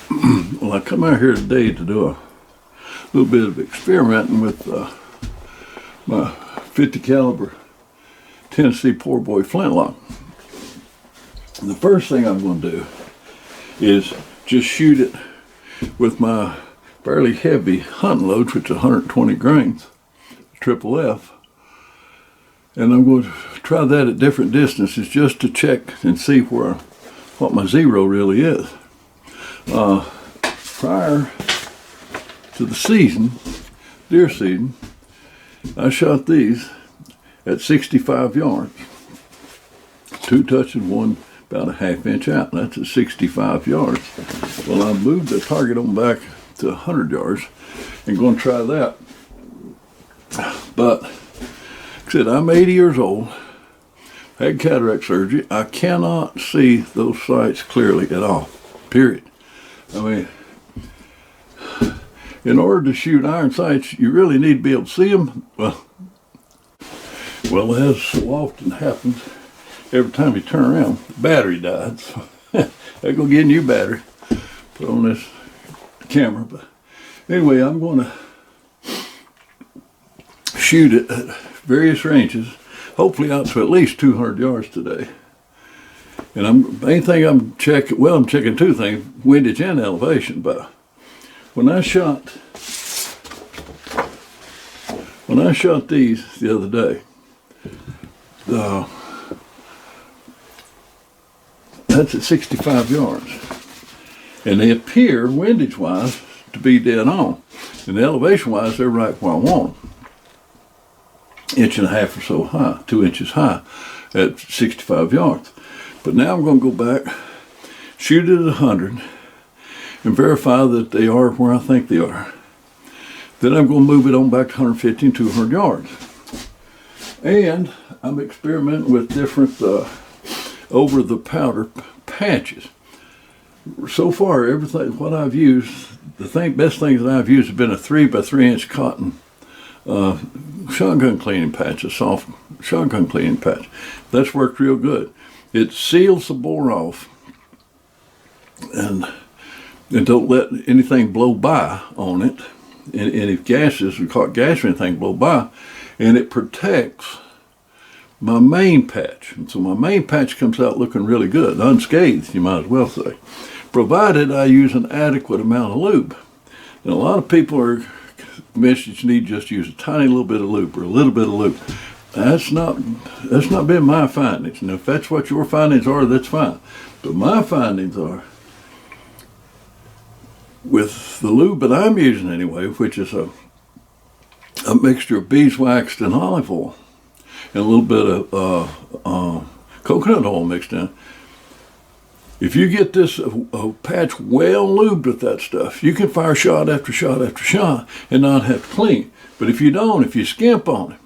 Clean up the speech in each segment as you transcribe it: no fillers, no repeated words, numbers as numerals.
Well, I come out here today to do a little bit of experimenting with my 50 caliber Tennessee poor boy flintlock. And the first thing I'm going to do is just shoot it with my fairly heavy hunting loads, which is 120 grains, triple F. And I'm going to try that at different distances just to check and see what my zero really is. Prior to the season, deer season, I shot these at 65 yards. 2 touching, one about a ½ inch out. That's at 65 yards. Well, I moved the target on back to 100 yards and going to try that. But, like I said, I'm 80 years old, had cataract surgery. I cannot see those sights clearly at all, period. I mean, in order to shoot iron sights, you really need to be able to see them. Well, as so often happens, every time you turn around, the battery died. So I go get a new battery, put on this camera. But anyway, I'm going to shoot it at various ranges, hopefully out to at least 200 yards today. And main thing I'm checking, well, I'm checking two things, windage and elevation. But when I shot these the other day, that's at 65 yards. And they appear, windage-wise, to be dead on. And elevation-wise, they're right where I want them. 1.5 inches or so high, 2 inches high at 65 yards. But now I'm going to go back, shoot it at 100, and verify that they are where I think they are. Then I'm going to move it on back to 150 and 200 yards. And I'm experimenting with different over-the-powder patches. So far, everything, what I've used, best things that I've used have been a 3 by 3 inch cotton shotgun cleaning patch, a soft shotgun cleaning patch. That's worked real good. It seals the bore off and don't let anything blow by on it. And if gases, we caught gas or anything, blow by, and it protects my main patch. And so my main patch comes out looking really good, unscathed, you might as well say, provided I use an adequate amount of lube. And a lot of people are convinced you need to just use a tiny little bit of lube or a little bit of lube. That's not been my findings. And if that's what your findings are, that's fine. But my findings are, with the lube that I'm using anyway, which is a mixture of beeswax and olive oil, and a little bit of coconut oil mixed in. If you get this patch well lubed with that stuff, you can fire shot after shot after shot and not have to clean. But if you don't, if you skimp on it,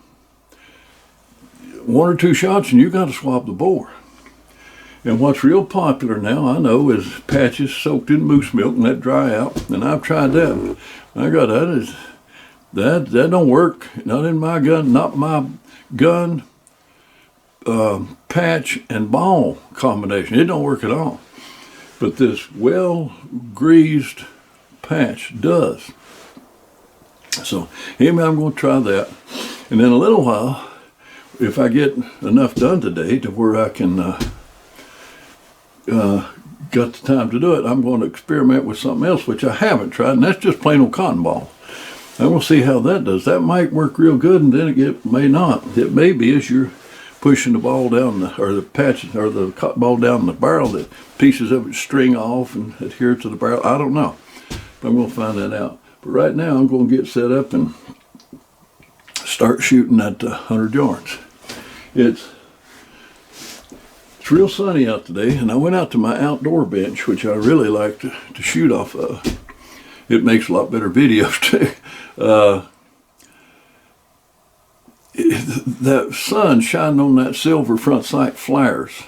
1 or 2 shots and you got to swab the bore. And what's real popular now, I know, is patches soaked in moose milk and let dry out. And I've tried that. I got that don't work. Not in my gun. Not my gun patch and ball combination. It don't work at all. But this well greased patch does. So anyway, I'm going to try that. And in a little while, if I get enough done today to where I can got the time to do it, I'm going to experiment with something else which I haven't tried, and that's just plain old cotton ball. And we'll see how that does. That might work real good, and then it may not. It may be as you're pushing the ball down the patch or the cotton ball down the barrel that pieces of it string off and adhere to the barrel. I don't know. I'm going to find that out. But right now I'm going to get set up and start shooting at 100 yards. It's real sunny out today, and I went out to my outdoor bench, which I really like to shoot off of. It makes a lot better videos too. That sun shining on that silver front sight flares,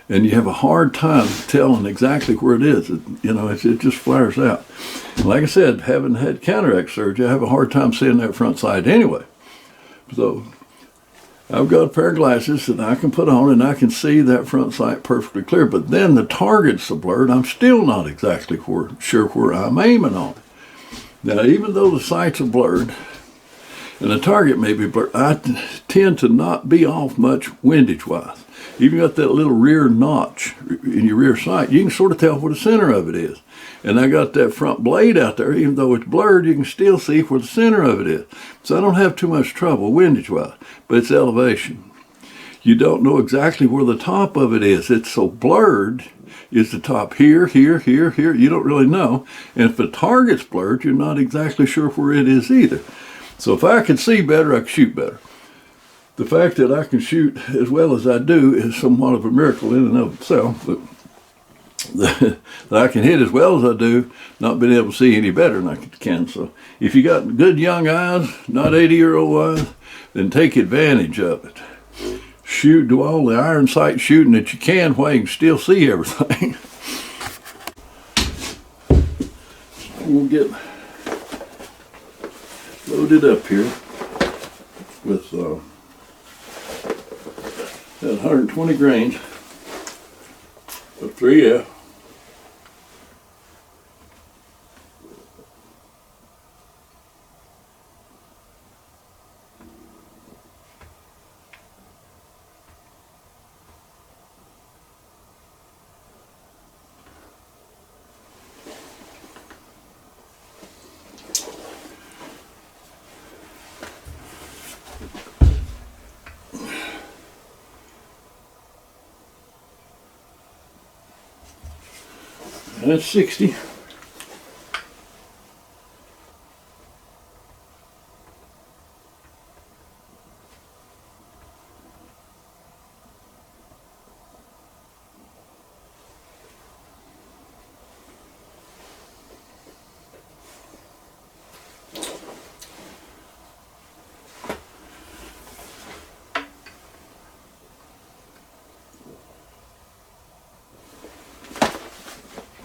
and you have a hard time telling exactly where it is. It just flares out. Like I said, having had cataract surgery, I have a hard time seeing that front sight anyway. So I've got a pair of glasses that I can put on and I can see that front sight perfectly clear, but then the target's so blurred, I'm still not exactly sure where I'm aiming on. Now, even though the sights are blurred and the target may be blurred, I tend to not be off much windage-wise. Even got that little rear notch in your rear sight, you can sort of tell where the center of it is. And I got that front blade out there, even though it's blurred, you can still see where the center of it is. So I don't have too much trouble windage-wise, but it's elevation. You don't know exactly where the top of it is. It's so blurred. Is the top here, here, here, here? You don't really know. And if the target's blurred, you're not exactly sure where it is either. So if I could see better, I could shoot better. The fact that I can shoot as well as I do is somewhat of a miracle in and of itself. But that I can hit as well as I do, not being able to see any better than I can. So if you got good young eyes, not 80-year-old eyes, then take advantage of it. Shoot, do all the iron sight shooting that you can while you can still see everything. We'll get loaded up here with that 120 grains of 3F. That's 60.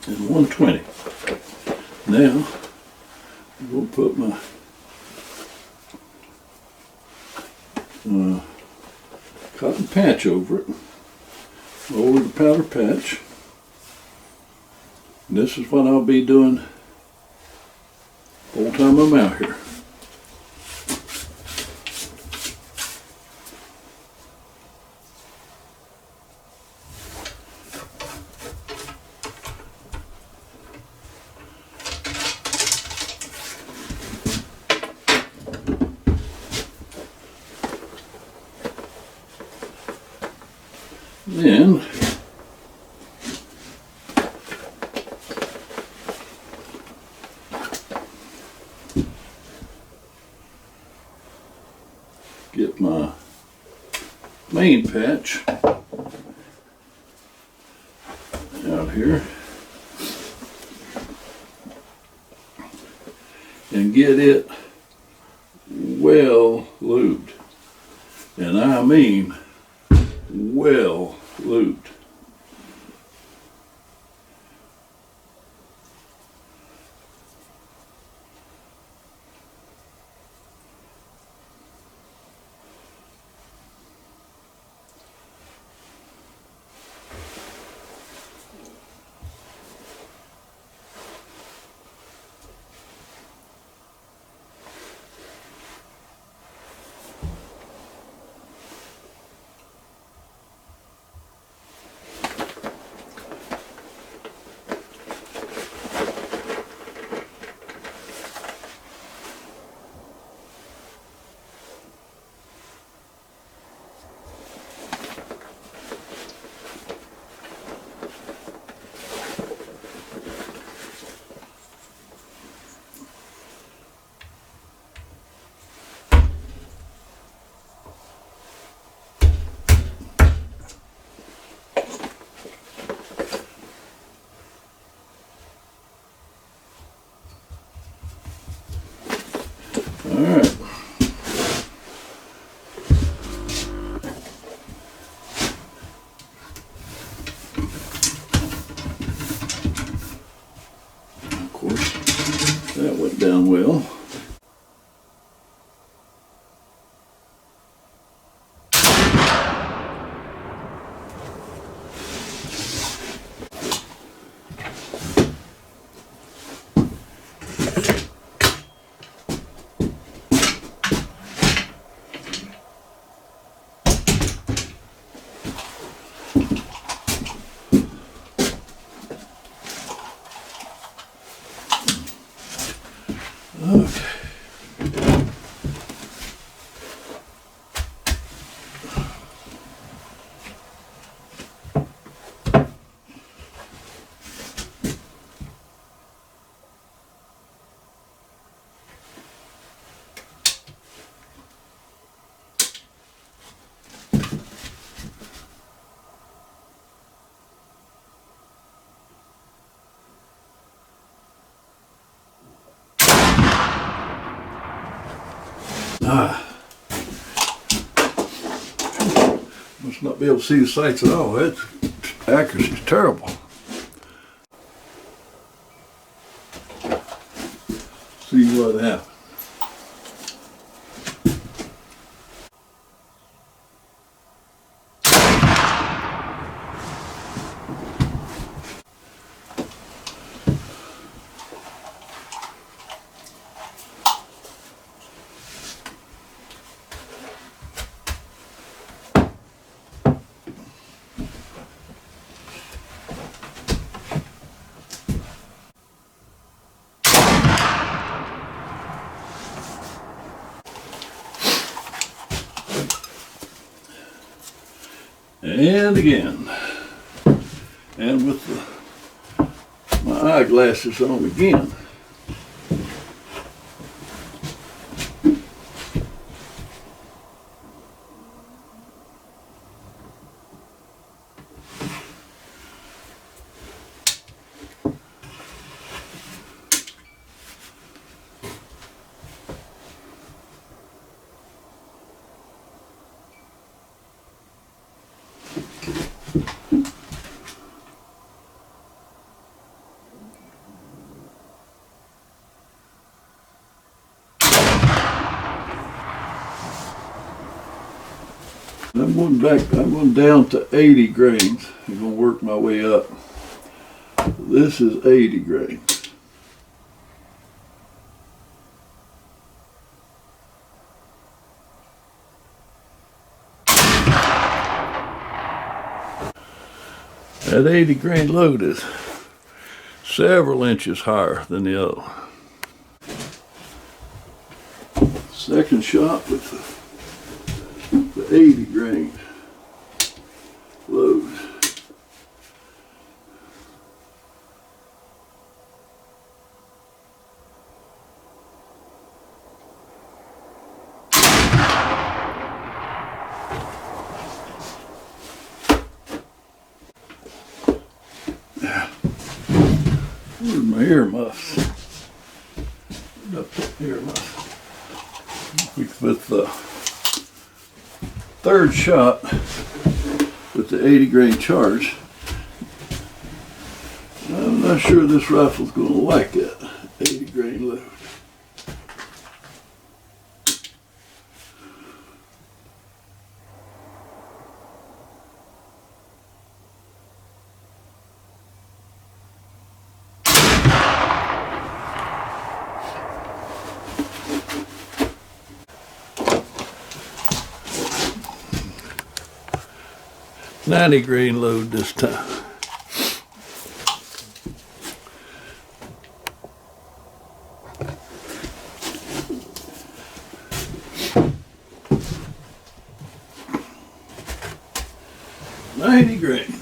And 120. Now, we'll put my cotton patch over it, over the powder patch. And this is what I'll be doing the whole time I'm out here. Then get my main patch out here and get it well lubed, and I mean well lubed. All right. Of course, that went down well. Must not be able to see the sights at all. That accuracy is terrible. See what happens. And again, and with my eyeglasses on again. I'm going down to 80 grains. I'm going to work my way up. This is 80 grains. That 80 grain load is several inches higher than the other one. Second shot with the 80 grain load. Where's my earmuffs? Up the earmuffs. With the third shot with the 80 grain charge, I'm not sure this rifle's going to like that 80 grain load. .90 grain load this time. .90 grains.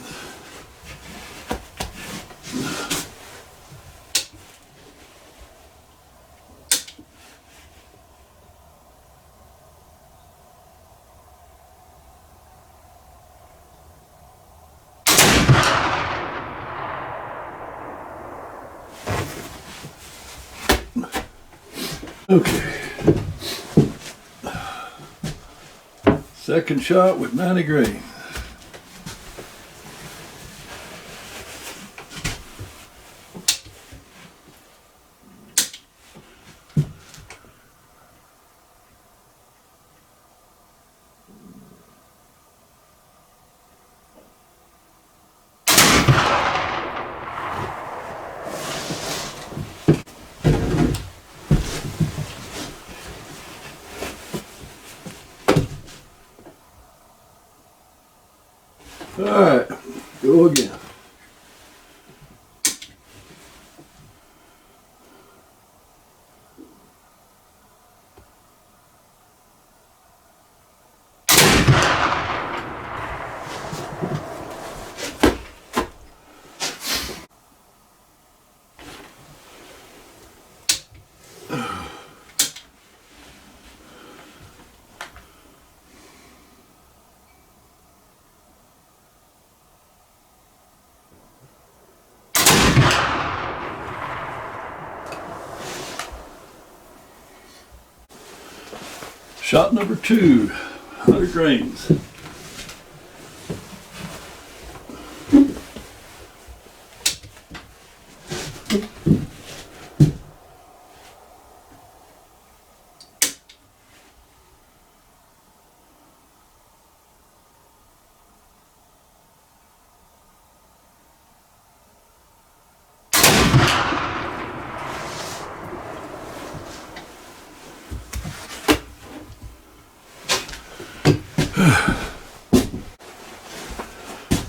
Okay. Second shot with 90 grain. All right, go again. Shot number 2, 100 grains.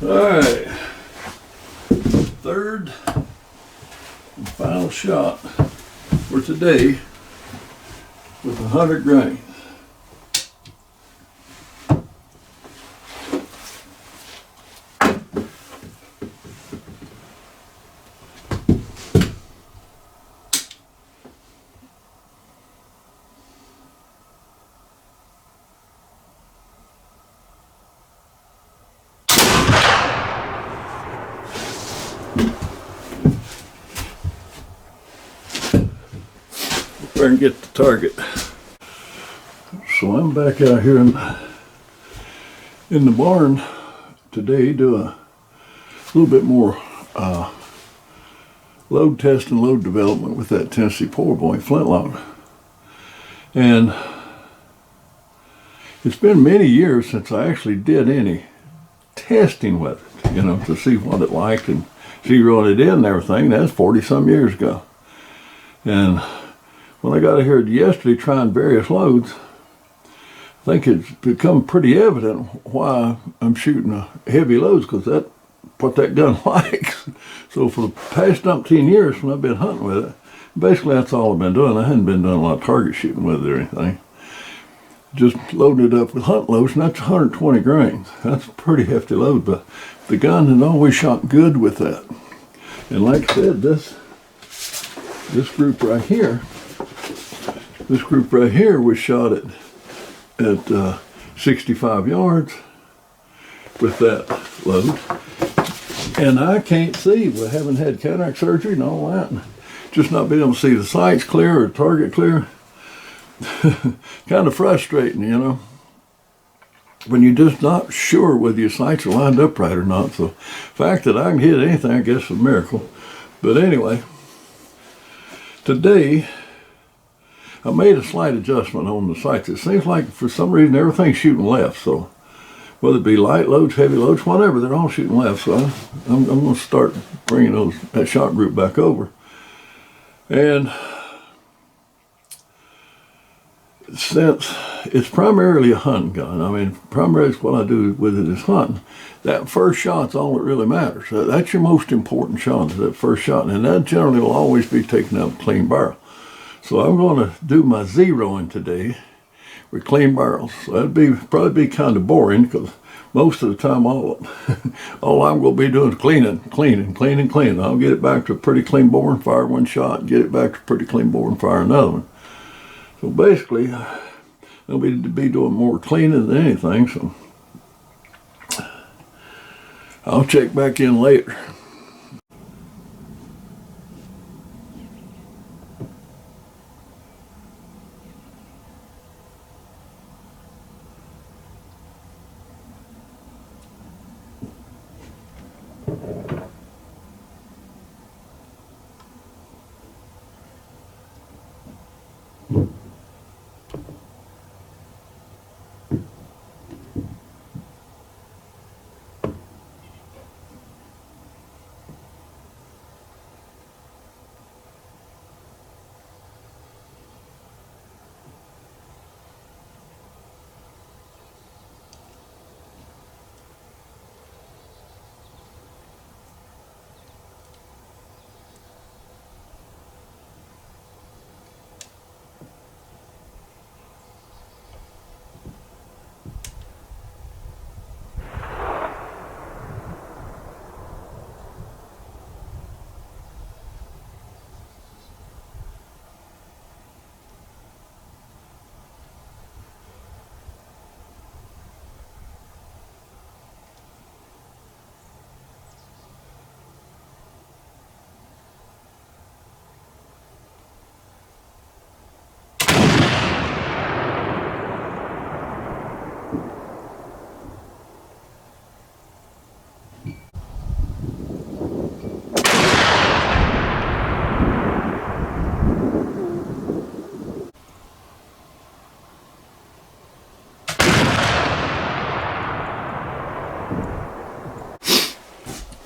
All right, third and final shot for today with 100 grains. Try and get the target. So I'm back out here in the barn today, do a little bit more load test and load development with that Tennessee Polar Boy flintlock. And it's been many years since I actually did any testing with it, you know, to see what it liked and zero it in and everything. That's 40 some years ago. And when I got out here yesterday trying various loads, I think it's become pretty evident why I'm shooting heavy loads, because that's what that gun likes. So for the past umpteen years when I've been hunting with it, basically that's all I've been doing. I hadn't been doing a lot of target shooting with it or anything. Just loading it up with hunt loads, and that's 120 grains. That's a pretty hefty load, but the gun had always shot good with that. And like I said, this group right here, was shot at 65 yards with that load. And I can't see, with having had cataract surgery and all that, and just not being able to see the sights clear or target clear, kind of frustrating, you know, when you're just not sure whether your sights are lined up right or not. So the fact that I can hit anything, I guess, is a miracle. But anyway, today I made a slight adjustment on the sights. It seems like for some reason everything's shooting left. So whether it be light loads, heavy loads, whatever, they're all shooting left. So I'm going to start bringing that shot group back over. And since it's primarily a hunting gun, I mean, primarily what I do with it is hunting, that first shot's all that really matters. That's your most important shot, is that first shot. And that generally will always be taken out with clean barrel. So I'm going to do my zeroing today with clean barrels. So that'd probably be kind of boring, because most of the time all I'm going to be doing is cleaning. I'll get it back to a pretty clean bore and fire one shot, get it back to a pretty clean bore and fire another one. So basically, I'll be doing more cleaning than anything. So I'll check back in later.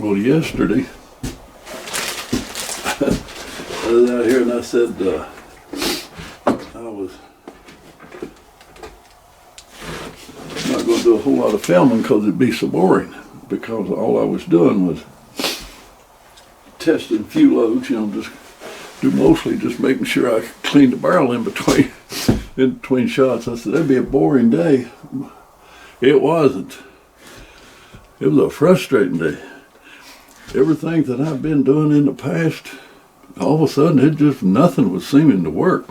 Well, yesterday, I was out here and I said, I was not going to do a whole lot of filming because it'd be so boring, because all I was doing was testing a few loads, mostly just making sure I cleaned the barrel in between shots. I said, that'd be a boring day. It wasn't. It was a frustrating day. Everything that I've been doing in the past, all of a sudden, nothing was seeming to work.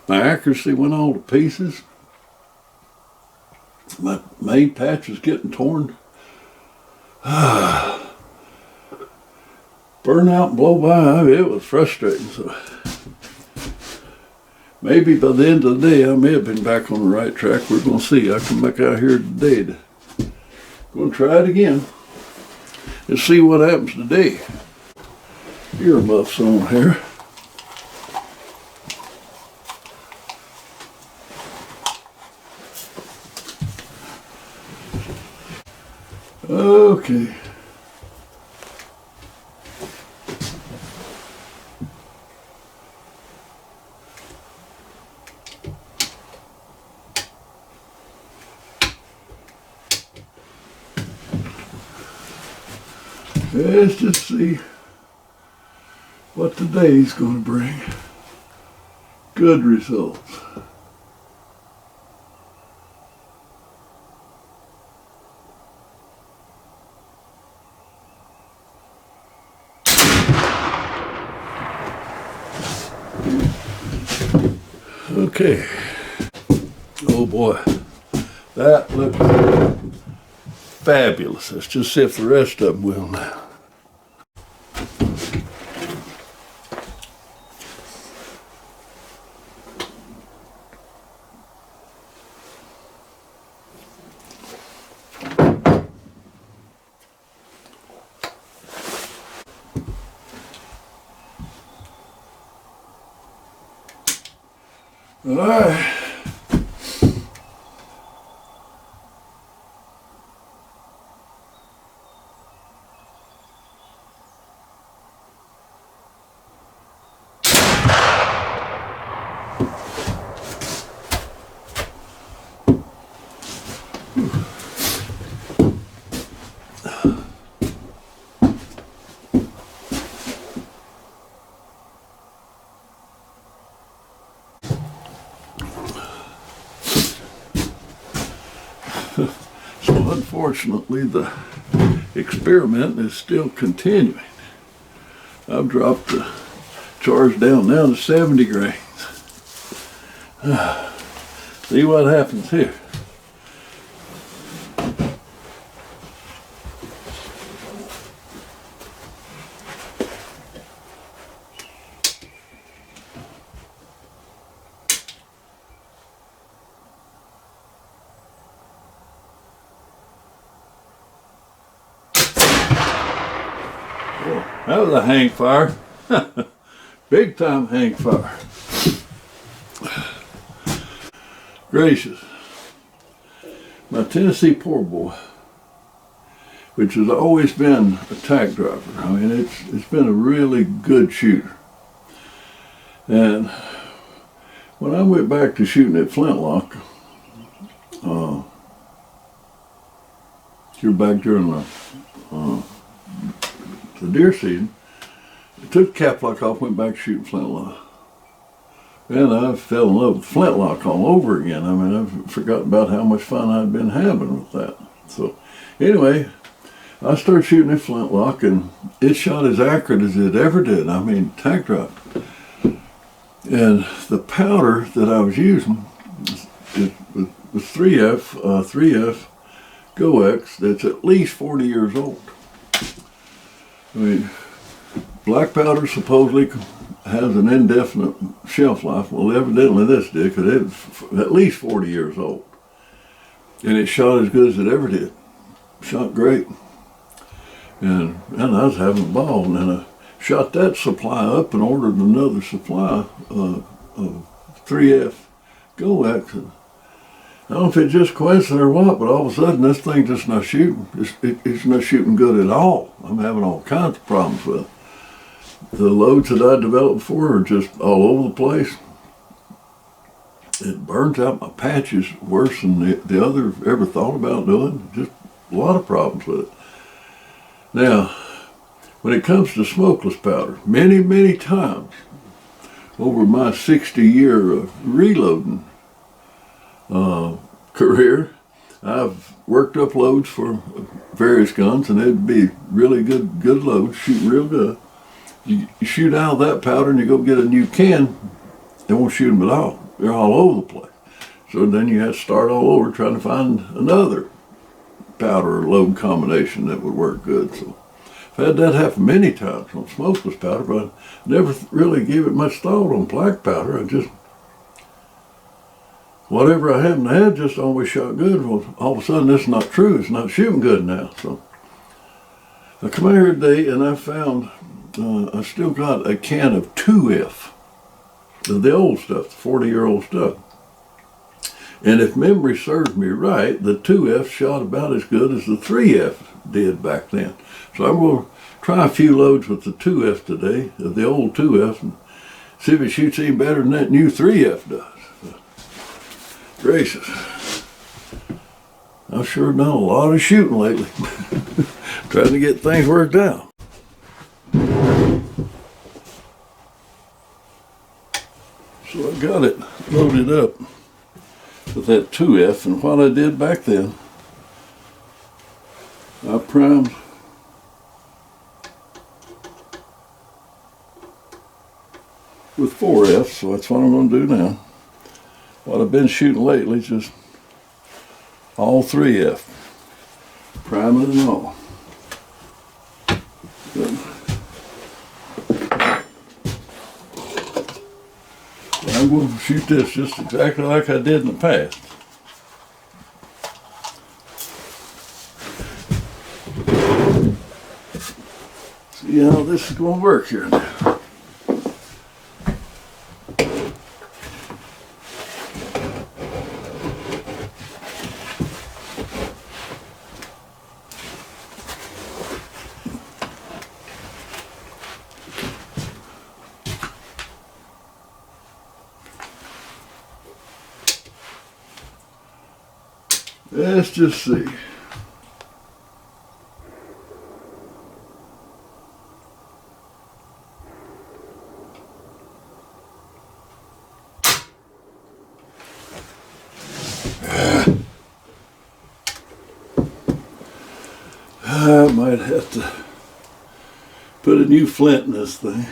My accuracy went all to pieces. My main patch was getting torn. Burnout and blow by, it was frustrating. So maybe by the end of the day, I may have been back on the right track. We're going to see. I come back out here today. Going to try it again and see what happens today. Earmuffs on here. Okay. Let's just see what today's going to bring. Good results. Okay. Oh boy, that looks fabulous. Let's just see if the rest of them will now. All right. So unfortunately, the experiment is still continuing. I've dropped the charge down now to 70 grains. See what happens here. That was a hang fire. Big time hang fire. Gracious. My Tennessee poor boy, which has always been a tack driver. I mean, it's been a really good shooter. And when I went back to shooting at Flintlock, you're back during the deer season, I took the cap lock off, went back shooting flintlock. And I fell in love with flintlock all over again. I mean, I've forgotten about how much fun I'd been having with that. So anyway, I started shooting at flintlock and it shot as accurate as it ever did. I mean, tack drop. And the powder that I was using was 3F Goex that's at least 40 years old. I mean, black powder supposedly has an indefinite shelf life. Well, evidently this did, because it was at least 40 years old. And it shot as good as it ever did. Shot great. And I was having a ball. And then I shot that supply up and ordered another supply of 3F Goex. I don't know if it's just coincidence or what, but all of a sudden this thing just not shooting. It's not shooting good at all. I'm having all kinds of problems with it. The loads that I developed for are just all over the place. It burns out my patches worse than the other ever thought about doing. Just a lot of problems with it. Now, when it comes to smokeless powder, many times over my 60-year reloading career, I've worked up loads for various guns, and it'd be really good loads, shoot real good. You shoot out of that powder and you go get a new can, they won't shoot them at all. They're all over the place. So then you have to start all over trying to find another powder or load combination that would work good. So I've had that happen many times on smokeless powder, but I never really gave it much thought on black powder. I just, whatever I happened to have just always shot good. Well, all of a sudden that's not true. It's not shooting good now. So I come out here today and I found I still got a can of 2F, the old stuff, the 40-year-old stuff. And if memory serves me right, the 2F shot about as good as the 3F did back then. So I'm going to try a few loads with the 2F today, the old 2F, and see if it shoots any better than that new 3F does. Gracious. I've sure done a lot of shooting lately, trying to get things worked out. So I got it loaded up with that 2F, and what I did back then, I primed with 4F, so that's what I'm going to do now. What I've been shooting lately is just all 3F, priming and all. Good. I'm going to shoot this just exactly like I did in the past. See how this is going to work here now. Let's just see. I might have to put a new flint in this thing.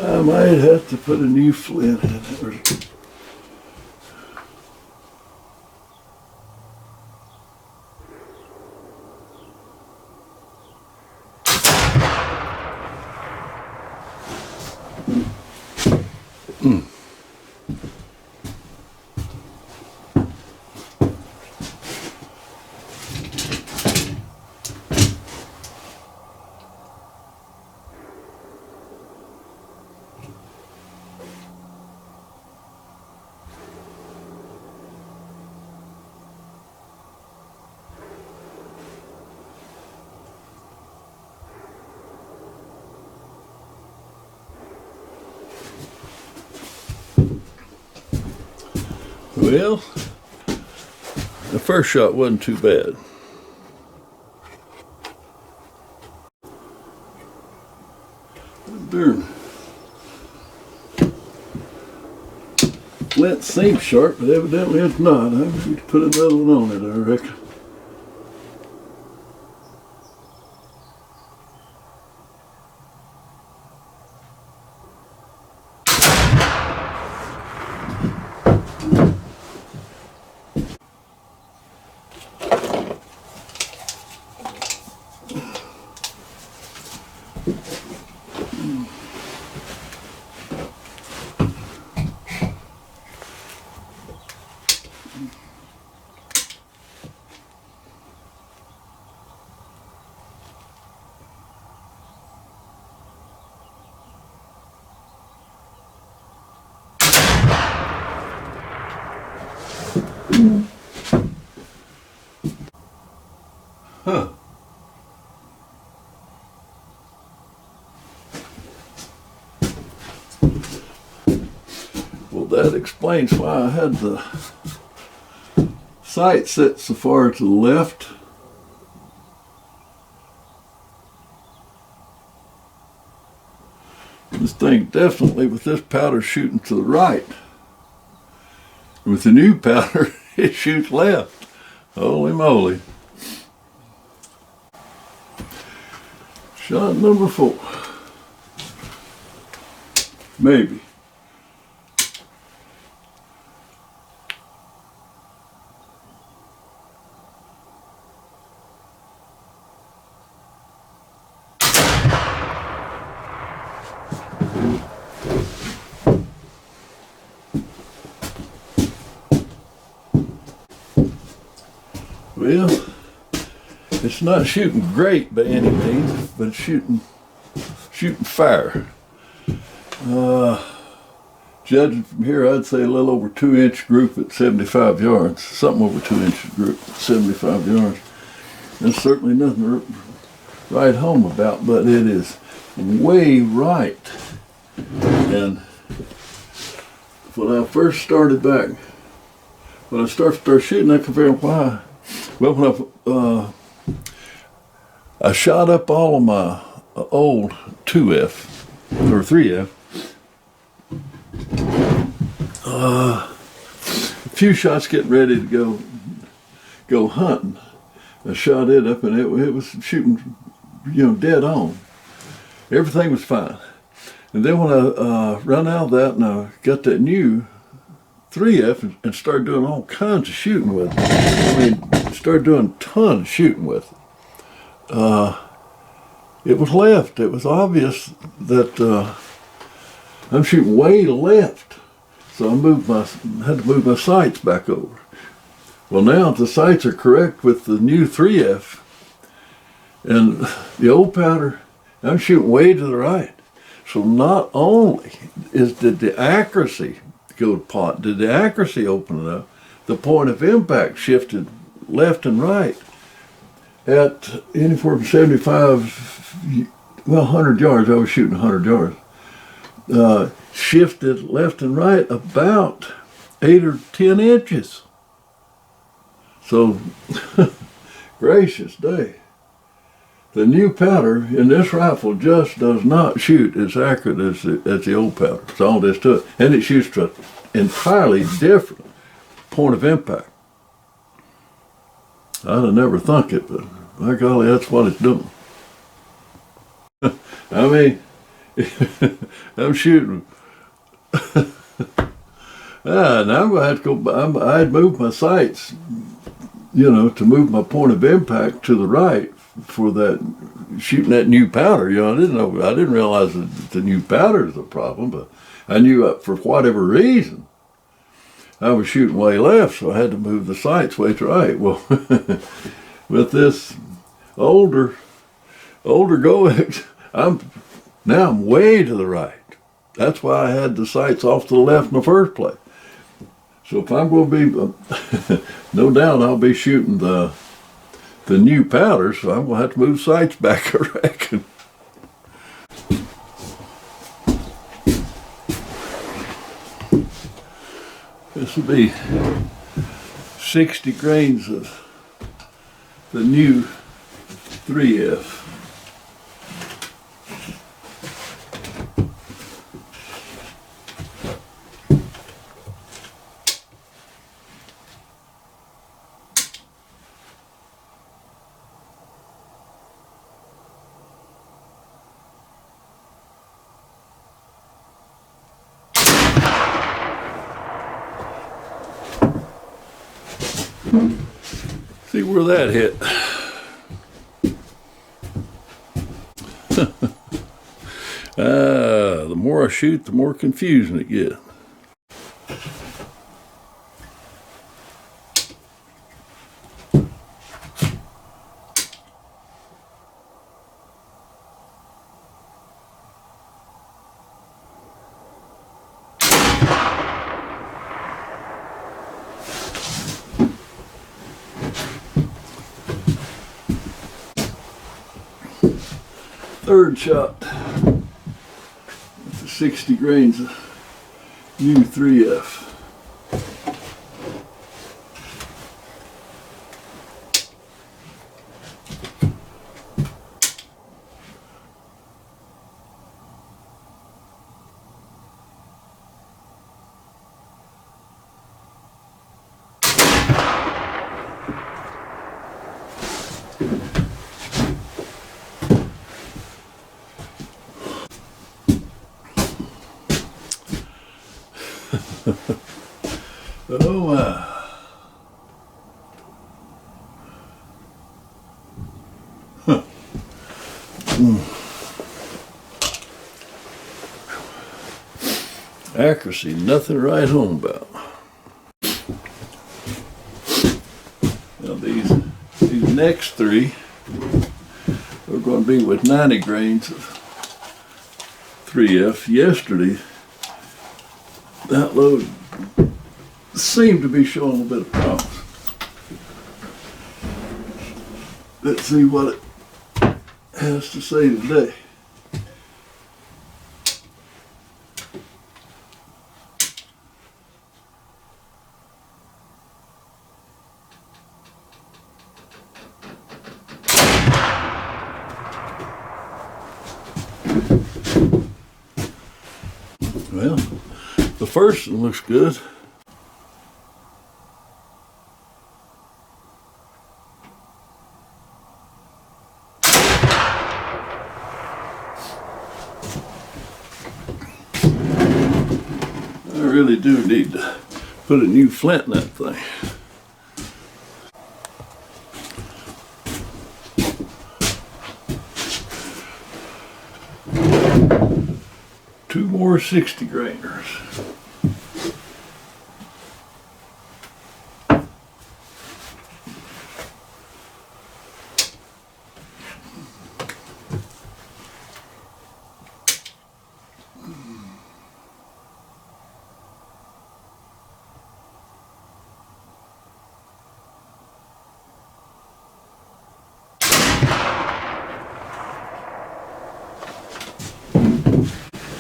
I might have to put a new flint in it. Well, the first shot wasn't too bad. Darn. Flint seems sharp, but evidently it's not. I need to put another one on it, I reckon. Huh. Well, that explains why I had the sight set so far to the left. This thing definitely, with this powder, shooting to the right. With the new powder, it shoots left. Holy moly. Shot number 4. Maybe. Well, it's not shooting great by any means, but it's shooting fire. Judging from here, I'd say a little over 2-inch group at 75 yards, something over 2-inch group at 75 yards. There's certainly nothing to write home about, but it is way right. And when I first started back, when I started shooting, I could figure out why. Well, when I shot up all of my old 2F or 3F, a few shots getting ready to go hunting. I shot it up and it was shooting, dead on. Everything was fine. And then when I run out of that and I got that new 3F and started doing all kinds of shooting with it. I mean, started doing a ton of shooting with it. It was left. It was obvious that I'm shooting way to left. So I had to move my sights back over. Well, now the sights are correct with the new 3F. And the old powder, I'm shooting way to the right. So not only did the accuracy go to pot, did the accuracy open it up, the point of impact shifted left and right at anywhere from 75, 100 yards. I was shooting 100 yards. Shifted left and right about 8 or 10 inches. So, gracious day. The new powder in this rifle just does not shoot as accurate as the old powder. That's all there is to it. And it shoots to an entirely different point of impact. I'd have never thunk it, but by golly, that's what it's doing. I mean, I'm shooting. Now I'm going to have to go. I'd move my sights, to move my point of impact to the right for that shooting that new powder. I didn't realize that the new powder is a problem, but I knew for whatever reason I was shooting way left, so I had to move the sights way to right. Well, with this older Goex, I'm way to the right. That's why I had the sights off to the left in the first place. So if I'm going to be, no doubt I'll be shooting the new powder, so I'm going to have to move sights back, I reckon. This will be 60 grains of the new 3F. See where that hit. The more I shoot, the more confusing it gets. third shot with the 60 grains of new 3F. Oh my. Huh. Accuracy, nothing to write home about. Now these next three are going to be with 90 grains of 3F. Yesterday, that load seemed to be showing a bit of promise. Let's see what it has to say today. Well, the first one looks good. I really do need to put a new flint in that thing. Two more 60 grainers.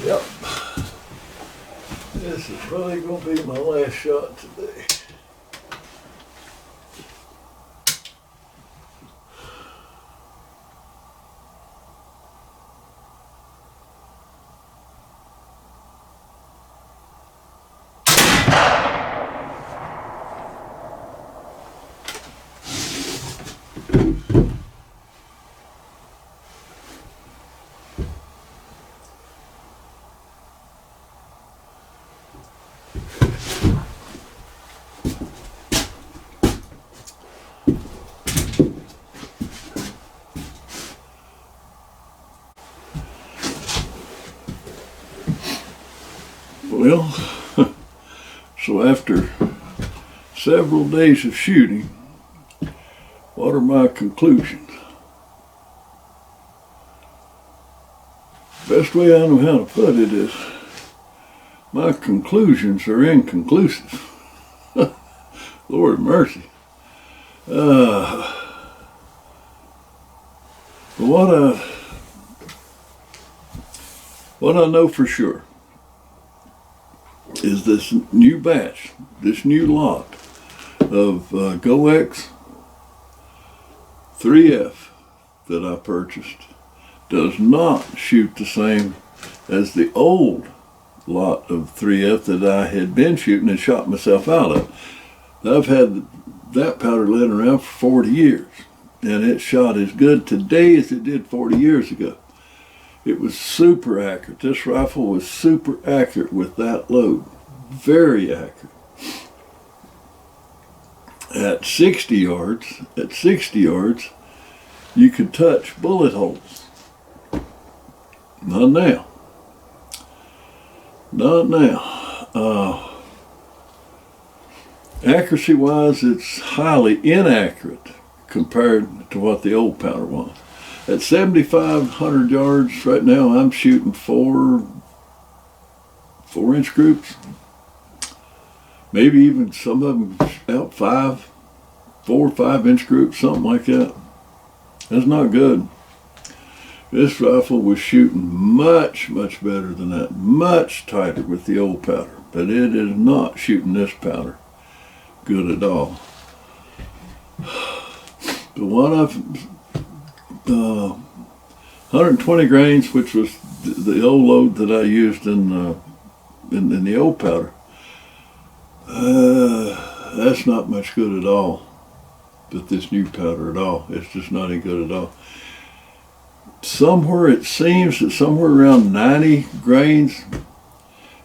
Yep. This is really going to be my last shot today. Well, so after several days of shooting, what are my conclusions? Best way I know how to put it is, my conclusions are inconclusive. Lord mercy. What I know for sure is this new batch, this new lot of Goex 3F that I purchased does not shoot the same as the old lot of 3F that I had been shooting and shot myself out of. I've had that powder lead around for 40 years, and it shot as good today as it did 40 years ago. It was super accurate. This rifle was super accurate with that load. Very accurate. At 60 yards, you could touch bullet holes. Not now. Not now. Accuracy-wise, it's highly inaccurate compared to what the old powder was. At 7,500 yards right now, I'm shooting 4-inch groups. Maybe even some of them out 4 or 5-inch groups, something like that. That's not good. This rifle was shooting much, much better than that. Much tighter with the old powder. But it is not shooting this powder good at all. The one I've 120 grains, which was the old load that I used in the old powder. That's not much good at all. But this new powder at all, it's just not any good at all. Somewhere it seems that somewhere around 90 grains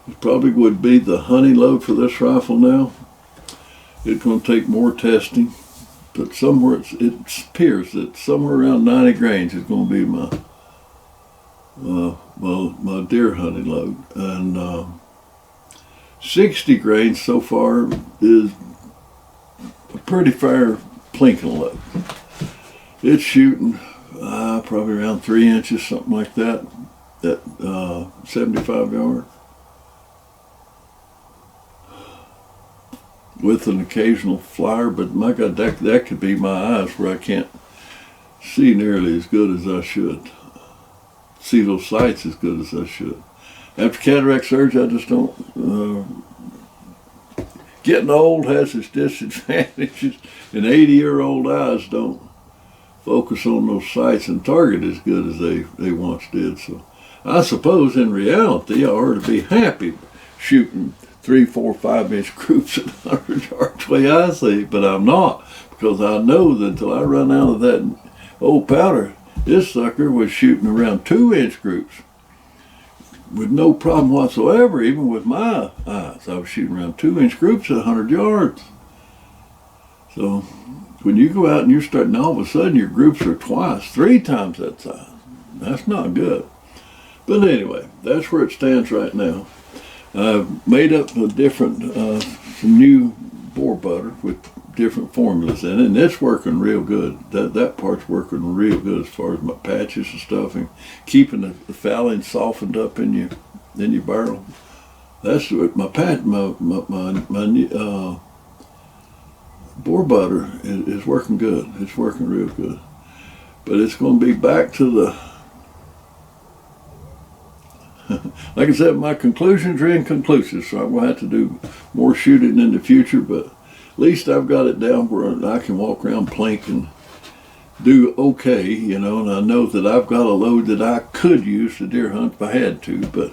it probably would be the honey load for this rifle now. It's going to take more testing, but somewhere it appears that somewhere around 90 grains is going to be my deer honey load, and 60 grains so far is a pretty fair plinking load. It's shooting probably around 3 inches, something like that, at 75 yards. With an occasional flyer, but my God, that could be my eyes where I can't see nearly as good as I should. See those sights as good as I should. After cataract surgery, I just don't. Getting old has its disadvantages, and 80-year-old eyes don't focus on those sights and target as good as they once did. So I suppose in reality I ought to be happy shooting 3, 4, 5-inch groups at 100 yards, the way I see it, but I'm not, because I know that until I run out of that old powder, this sucker was shooting around 2-inch groups with no problem whatsoever. Even with my eyes, I was shooting around 2-inch groups at 100 yards. So when you go out and you're starting, all of a sudden your groups are twice, 3 times that size. That's not good. But anyway, that's where it stands right now. I've made up a different, some new boar butter with different formulas in it, and it's working real good. That part's working real good as far as my patches and stuff, and keeping the fouling softened up in your barrel. That's what my boar butter is working good. It's working real good. But it's going to be back to the, like I said, my conclusions are inconclusive, so I'm going to have to do more shooting in the future, but at least I've got it down where I can walk around plink and do okay, you know, and I know that I've got a load that I could use to deer hunt if I had to, but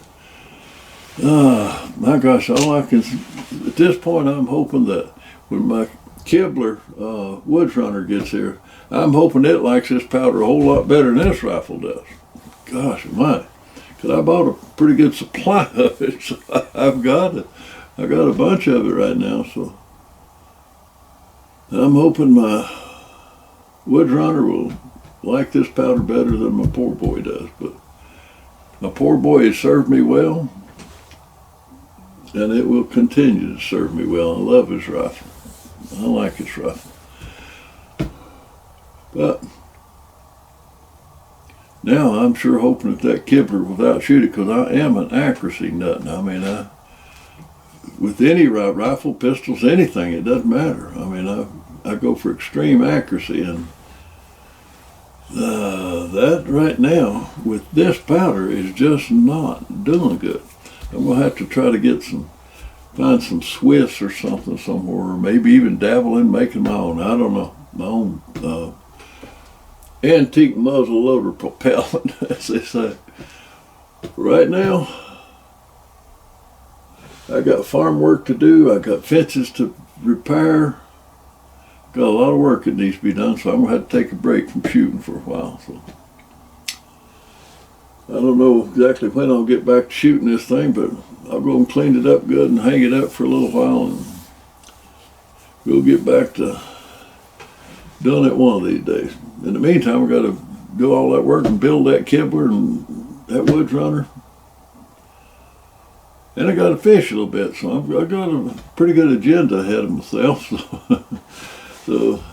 my gosh, all I can, at this point, I'm hoping that when my Kibler Woods Runner gets here, I'm hoping it likes this powder a whole lot better than this rifle does. Gosh, my, because I bought a pretty good supply of it, so I've got it. I got a bunch of it right now, so I'm hoping my Woods Runner will like this powder better than my poor boy does. But my poor boy has served me well, and it will continue to serve me well. I love his rifle. I like his rifle. But now I'm sure hoping that Kibler without shooting, because I am an accuracy nut. I mean, with any rifle, pistols, anything, it doesn't matter. I mean, I go for extreme accuracy, and that right now with this powder is just not doing good. I'm gonna have to try to find some Swiss or something somewhere, or maybe even dabble in making my own. I don't know, my own antique muzzle loader propellant, as they say. Right now, I got farm work to do. I got fences to repair. Got a lot of work that needs to be done, so I'm gonna have to take a break from shooting for a while. So I don't know exactly when I'll get back to shooting this thing, but I'll go and clean it up good and hang it up for a little while, and we'll get back to doing it one of these days. In the meantime, we got to do all that work and build that Kibler and that Woods Runner. And I got to fish a little bit, so I've got a pretty good agenda ahead of myself. So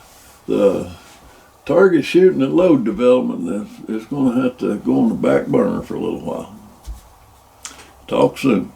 the target shooting and load development is going to have to go on the back burner for a little while. Talk soon.